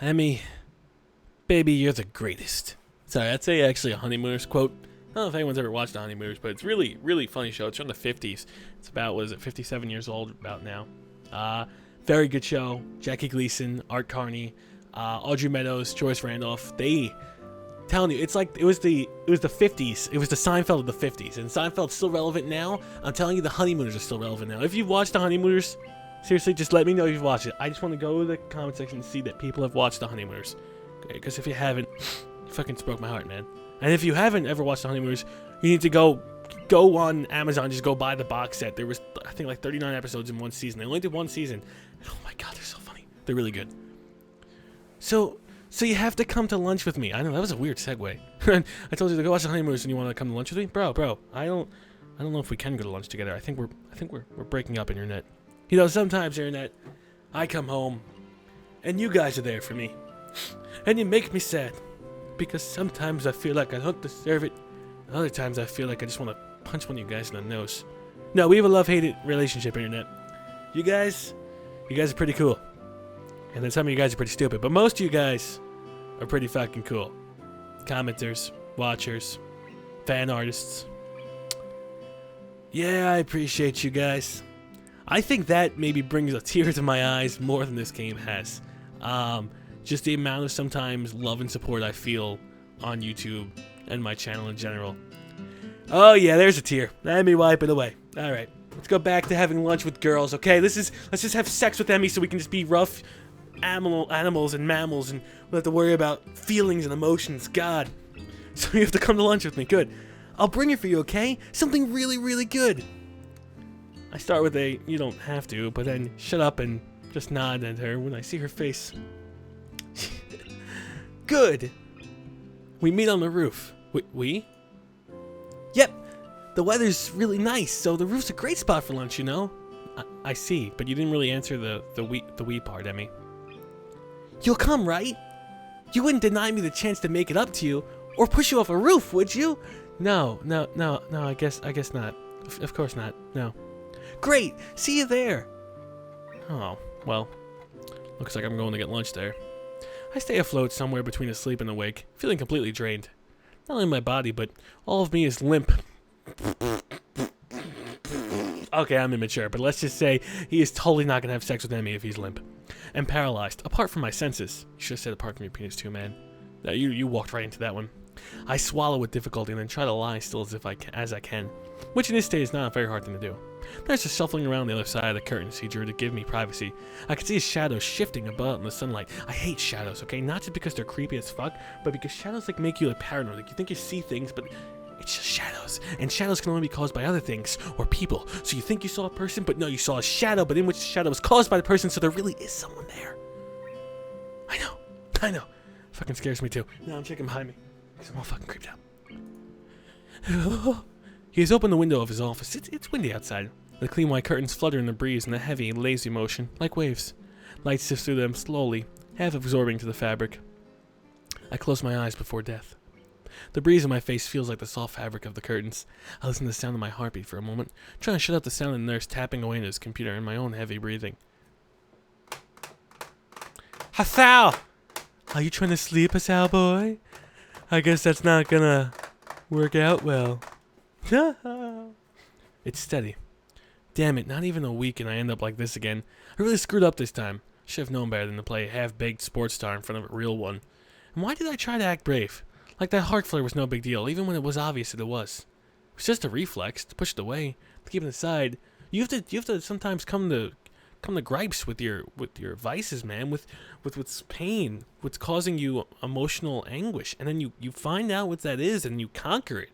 Emmy, baby, you're the greatest. Sorry, that's actually a Honeymooners quote. I don't know if anyone's ever watched The Honeymooners, but it's really, really funny show. It's from the 50s. It's about, 57 years old about now. Very good show. Jackie Gleason, Art Carney, Audrey Meadows, Joyce Randolph. They, telling you, it's like, it was the 50s. It was the Seinfeld of the 50s. And Seinfeld's still relevant now. I'm telling you, The Honeymooners are still relevant now. If you've watched The Honeymooners, seriously, just let me know if you've watched it. I just want to go to the comment section and see that people have watched The Honeymooners. Because if you haven't, you fucking broke my heart, man. And if you haven't ever watched The Honeymooners, you need to go on Amazon, just go buy the box set. There was, I think, like 39 episodes in one season. They only did one season. And oh my god, they're so funny. They're really good. So you have to come to lunch with me. I know, that was a weird segue. I told you to go watch The Honeymooners and you want to come to lunch with me? Bro, I don't know if we can go to lunch together. I think we're breaking up, Internet. You know, sometimes, Internet, I come home and you guys are there for me. And you make me sad. Because sometimes I feel like I don't deserve it. And other times I feel like I just want to punch one of you guys in the nose. No, we have a love-hated relationship, Internet. You guys are pretty cool. And then some of you guys are pretty stupid. But most of you guys are pretty fucking cool. Commenters, watchers, fan artists. Yeah, I appreciate you guys. I think that maybe brings a tear to my eyes more than this game has. Just the amount of sometimes love and support I feel on YouTube and my channel in general. Oh yeah, there's a tear. Let me wipe it away. Alright, let's go back to having lunch with girls, okay? Let's just have sex with Emmy so we can just be rough animals and mammals and we don't have to worry about feelings and emotions. God. So you have to come to lunch with me. Good. I'll bring it for you, okay? Something really, really good. I start with a, you don't have to, but then shut up and just nod at her when I see her face. Good. We meet on the roof. We? Yep. The weather's really nice, so the roof's a great spot for lunch, you know? I see, but you didn't really answer the we part, Emmy. You'll come, right? You wouldn't deny me the chance to make it up to you, or push you off a roof, would you? No, I guess not. Of course not, no. Great, see you there. Oh, well, looks like I'm going to get lunch there. I stay afloat somewhere between asleep and awake, feeling completely drained. Not only my body, but all of me is limp. Okay, I'm immature, but let's just say he is totally not going to have sex with Emmy if he's limp. And paralyzed, apart from my senses. You should have said apart from your penis too, man. You walked right into that one. I swallow with difficulty and then try to lie still as I can, which in this state is not a very hard thing to do. There's just shuffling around the other side of the curtains he drew to give me privacy. I could see his shadows shifting about in the sunlight. I hate shadows, okay? Not just because they're creepy as fuck, but because shadows like make you like paranoid. Like you think you see things, but it's just shadows. And shadows can only be caused by other things or people. So you think you saw a person, but no, you saw a shadow, but in which the shadow was caused by the person, so there really is someone there. I know. Fucking scares me too. Now I'm checking behind me, because I'm all fucking creeped out. He has opened the window of his office. It's windy outside. The clean white curtains flutter in the breeze in a heavy, lazy motion, like waves. Light sifts through them slowly, half absorbing to the fabric. I close my eyes before death. The breeze in my face feels like the soft fabric of the curtains. I listen to the sound of my heartbeat for a moment, trying to shut out the sound of the nurse tapping away in his computer and my own heavy breathing. Hisao! Are you trying to sleep, Hisao boy? I guess that's not gonna work out well. It's steady. Damn it, not even a week and I end up like this again. I really screwed up this time. Should have known better than to play a half-baked sports star in front of a real one. And why did I try to act brave? Like that heart flare was no big deal, even when it was obvious that it was. It was just a reflex, to push it away, to keep it aside. You have to sometimes come to gripes with your vices, man, with what's pain, what's causing you emotional anguish, and then you find out what that is and you conquer it.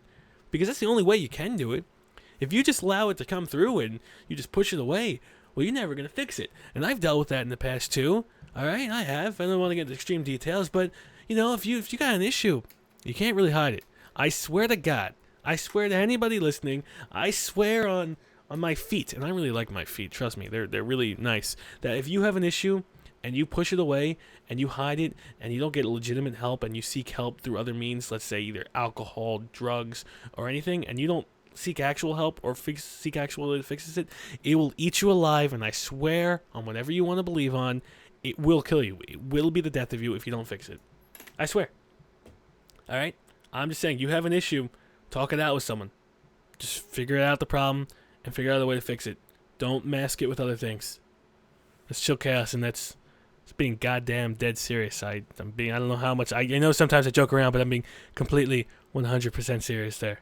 Because that's the only way you can do it. If you just allow it to come through and you just push it away, well, you're never going to fix it. And I've dealt with that in the past too. All right, I have. I don't want to get into extreme details, but you know, if you got an issue, you can't really hide it. I swear to God, I swear to anybody listening, I swear on my feet, and I really like my feet, trust me, they're really nice, that if you have an issue and you push it away and you hide it and you don't get legitimate help and you seek help through other means, let's say either alcohol, drugs, or anything, and you don't seek actual help or seek actual fixes it, it will eat you alive, and I swear on whatever you want to believe on, It will kill you. It will be the death of you if you don't fix it. I swear. All right? I'm just saying, you have an issue, talk it out with someone. Just figure out the problem and figure out a way to fix it. Don't mask it with other things. That's chill chaos, and that's being goddamn dead serious. I don't know how much, I know sometimes I joke around, but I'm being completely 100% serious there.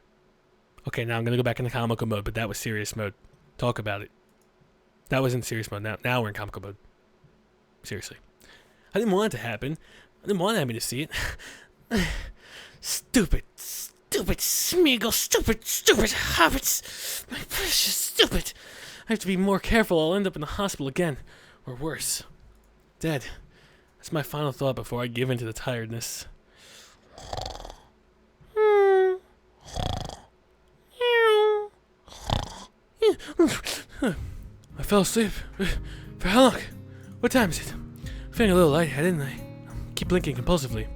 Okay, now I'm going to go back into comical mode, but that was serious mode. Talk about it. That was in serious mode. Now we're in comical mode. Seriously. I didn't want it to happen. I didn't want Abby to see it. Stupid Smeagol, stupid hobbits. My precious stupid. I have to be more careful. I'll end up in the hospital again. Or worse. Dead. That's my final thought before I give in to the tiredness. I fell asleep. For how long? What time is it? I'm feeling a little lightheaded and I keep blinking compulsively.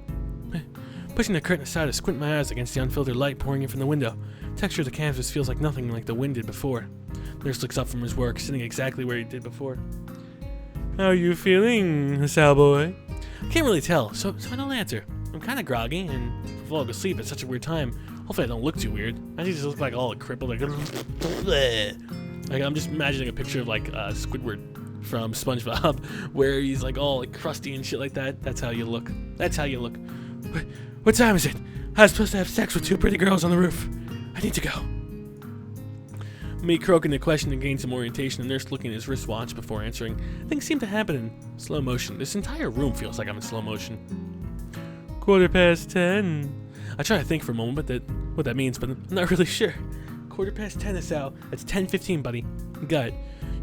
Pushing the curtain aside, I squint my eyes against the unfiltered light pouring in from the window. The texture of the canvas feels like nothing like the wind did before. Nurse looks up from his work, sitting exactly where he did before. How are you feeling, Hisao boy? I can't really tell, so I don't answer. I'm kind of groggy and falling asleep at such a weird time. Hopefully I don't look too weird. I just look like all crippled, like I'm just imagining a picture of like Squidward from SpongeBob, where he's like all like crusty and shit like that. That's how you look. That's how you look. What time is it? I was supposed to have sex with 2 pretty girls on the roof. I need to go. Me croaking the question to gain some orientation, the nurse looking at his wristwatch before answering. Things seem to happen in slow motion. This entire room feels like I'm in slow motion. 10:15. I try to think for a moment what that means, but I'm not really sure. 10:15, Hisao. That's 10:15, buddy. Got it.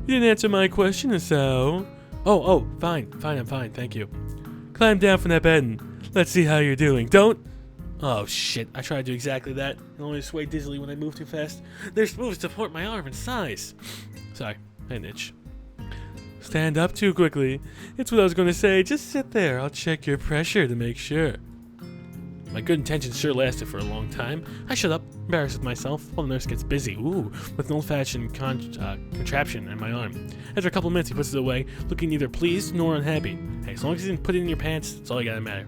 You didn't answer my question, Hisao. Oh, fine, I'm fine, thank you. Climb down from that bed and let's see how you're doing. Don't. Oh shit, I tried to do exactly that and only sway dizzily when I move too fast. There's moves to support my arm and size. Sorry, I had an itch. Stand up too quickly. It's what I was going to say. Just sit there. I'll check your pressure to make sure. My good intentions sure lasted for a long time. I shut up, embarrassed with myself, while the nurse gets busy, with an old-fashioned contraption in my arm. After a couple of minutes, he puts it away, looking neither pleased nor unhappy. Hey, as long as he didn't put it in your pants, that's all you gotta matter.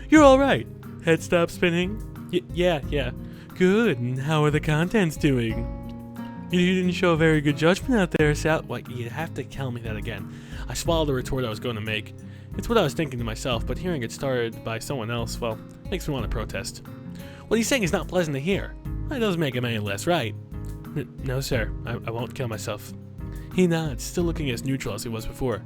You're all right. Head stop spinning? Yeah. Good, and how are the contents doing? You didn't show a very good judgment out there, Sal. What, you have to tell me that again. I swallowed the retort I was going to make. It's what I was thinking to myself, but hearing it started by someone else, well, makes me want to protest. What he's saying is not pleasant to hear. That doesn't make him any less right. No, sir. I won't kill myself. He nods, still looking as neutral as he was before.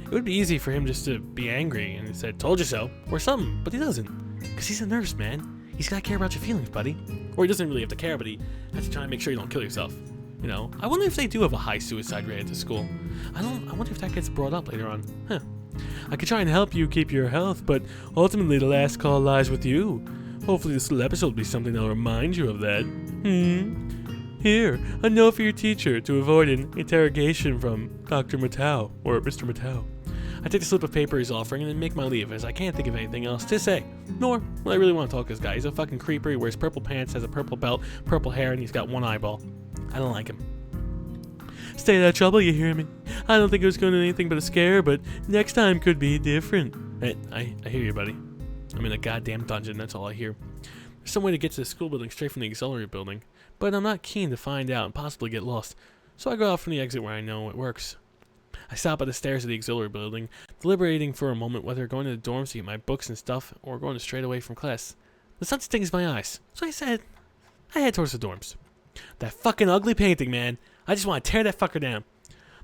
It would be easy for him just to be angry and said, told you so, or something, but he doesn't. Because he's a nurse, man. He's got to care about your feelings, buddy. Or he doesn't really have to care, but he has to try and make sure you don't kill yourself. You know, I wonder if they do have a high suicide rate at the school. I wonder if that gets brought up later on. I could try and help you keep your health, but ultimately the last call lies with you. Hopefully this little episode will be something that'll remind you of that. Here, a note for your teacher to avoid an interrogation from Dr. Matau, or Mr. Matau. I take the slip of paper he's offering and then make my leave, as I can't think of anything else to say. Nor will I really want to talk to this guy. He's a fucking creeper, he wears purple pants, has a purple belt, purple hair, and he's got one eyeball. I don't like him. Stay out of trouble, you hear me? I don't think it was going to be anything but a scare, but next time could be different. I hear you, buddy. I'm in a goddamn dungeon, that's all I hear. There's some way to get to the school building straight from the auxiliary building, but I'm not keen to find out and possibly get lost, so I go out from the exit where I know it works. I stop at the stairs of the auxiliary building, deliberating for a moment whether going to the dorms to get my books and stuff or going straight away from class. The sun stings my eyes, so I head towards the dorms. That fucking ugly painting, man. I just want to tear that fucker down.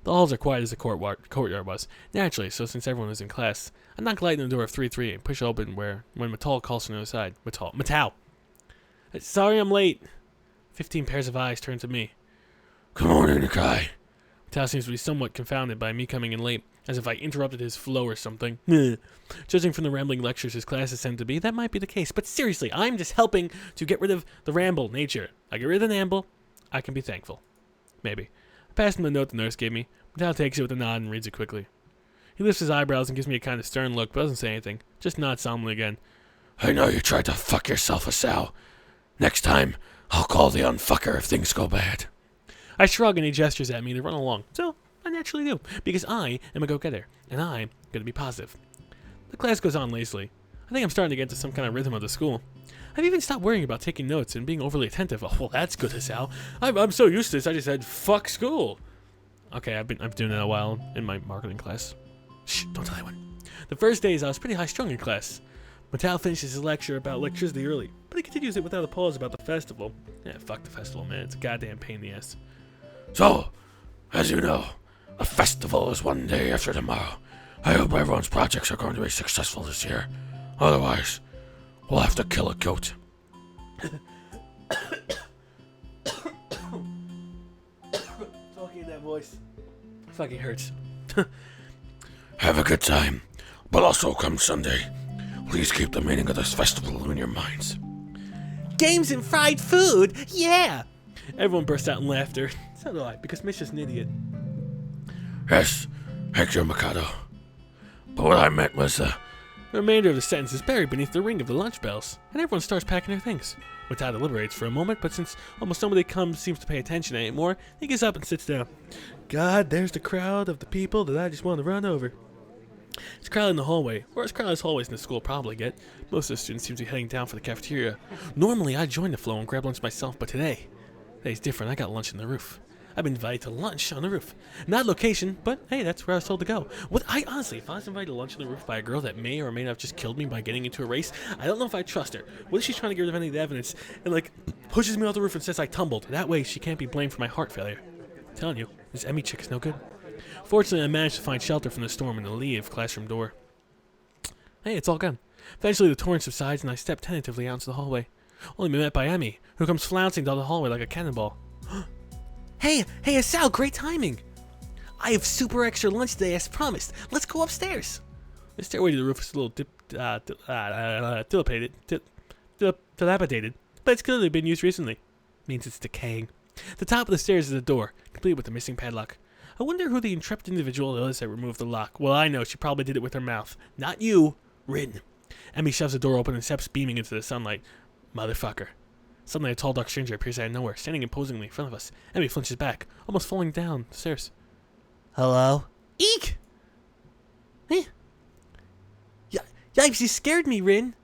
The halls are quiet as the courtyard was. Naturally, so since everyone was in class, I knock lightly on the door of 3-3 and push open when Matau calls from the other side. Matau! Sorry I'm late. 15 pairs of eyes turn to me. Come on in, Nakai. Matau seems to be somewhat confounded by me coming in late, as if I interrupted his flow or something. Judging from the rambling lectures his classes tend to be, that might be the case. But seriously, I'm just helping to get rid of the ramble nature. I get rid of the ramble, I can be thankful. Maybe. I pass him the note the nurse gave me. Matau takes it with a nod and reads it quickly. He lifts his eyebrows and gives me a kind of stern look, but doesn't say anything. Just nods solemnly again. I know you tried to fuck yourself, Hisao. Next time, I'll call the unfucker if things go bad. I shrug and he gestures at me to run along. So, I naturally do, because I am a go-getter, and I'm going to be positive. The class goes on lazily. I think I'm starting to get into some kind of rhythm of the school. I've even stopped worrying about taking notes and being overly attentive. Oh, well, that's good, Hisao. I'm so used to this, I just said, fuck school. Okay, I've been doing that a while in my marketing class. Shh, don't tell anyone. The first days, I was pretty high-strung in class. Mattel finishes his lecture about electricity early, but he continues it without a pause about the festival. Yeah, fuck the festival, man. It's a goddamn pain in the ass. So, as you know, a festival is one day after tomorrow. I hope everyone's projects are going to be successful this year. Otherwise, we'll have to kill a goat. Talking in that voice. Fucking hurts. Have a good time, but also come Sunday, please keep the meaning of this festival in your minds. Games and fried food? Yeah! Everyone burst out in laughter. So do I, because Mitch is an idiot. Yes, thank you, Mikado. But what I meant was, The remainder of the sentence is buried beneath the ring of the lunch bells, and everyone starts packing their things. Mattel deliberates for a moment, but since almost nobody seems to pay attention anymore, he gets up and sits down. God, there's the crowd of the people that I just want to run over. It's crowded in the hallway, or as crowded as hallways in the school probably get. Most of the students seem to be heading down for the cafeteria. Normally, I'd join the flow and grab lunch myself, but today's different. I got lunch on the roof. I've been invited to lunch on the roof. Not location, but hey, that's where I was told to go. Honestly, if I was invited to lunch on the roof by a girl that may or may not have just killed me by getting into a race, I don't know if I trust her. What if she's trying to get rid of any of the evidence and, pushes me off the roof and says I tumbled? That way, she can't be blamed for my heart failure. I'm telling you, this Emmy chick is no good. Fortunately, I managed to find shelter from the storm in the lee of classroom door. Hey, it's all gone. Eventually, the torrent subsides, and I step tentatively out into the hallway. Only be met by Emmy, who comes flouncing down the hallway like a cannonball. Hey, Hisao, great timing! I have super extra lunch today as promised. Let's go upstairs. The stairway to the roof is a little dilapidated, but it's clearly been used recently. Means it's decaying. The top of the stairs is a door, complete with the missing padlock. I wonder who the intrepid individual is that removed the lock. Well, I know, she probably did it with her mouth. Not you, Rin. Emmy shoves the door open and steps beaming into the sunlight. Motherfucker. Suddenly, a tall, dark stranger appears out of nowhere, standing imposingly in front of us. Emmy flinches back, almost falling down the stairs. Hello? Eek! Eh? Yikes, you scared me, Rin.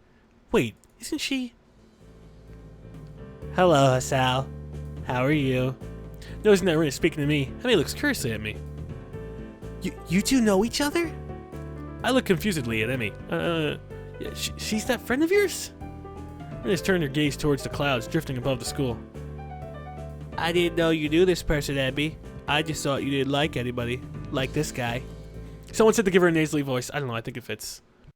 Wait, isn't she... Hello, Hisao. How are you? Noticing that Rin is speaking to me, Emmy looks curiously at me. You two know each other? I look confusedly at Emmy. She's that friend of yours? Rin has turned her gaze towards the clouds drifting above the school. I didn't know you knew this person, Emmy. I just thought you didn't like anybody. Like this guy. Someone said to give her a nasally voice. I don't know, I think it fits.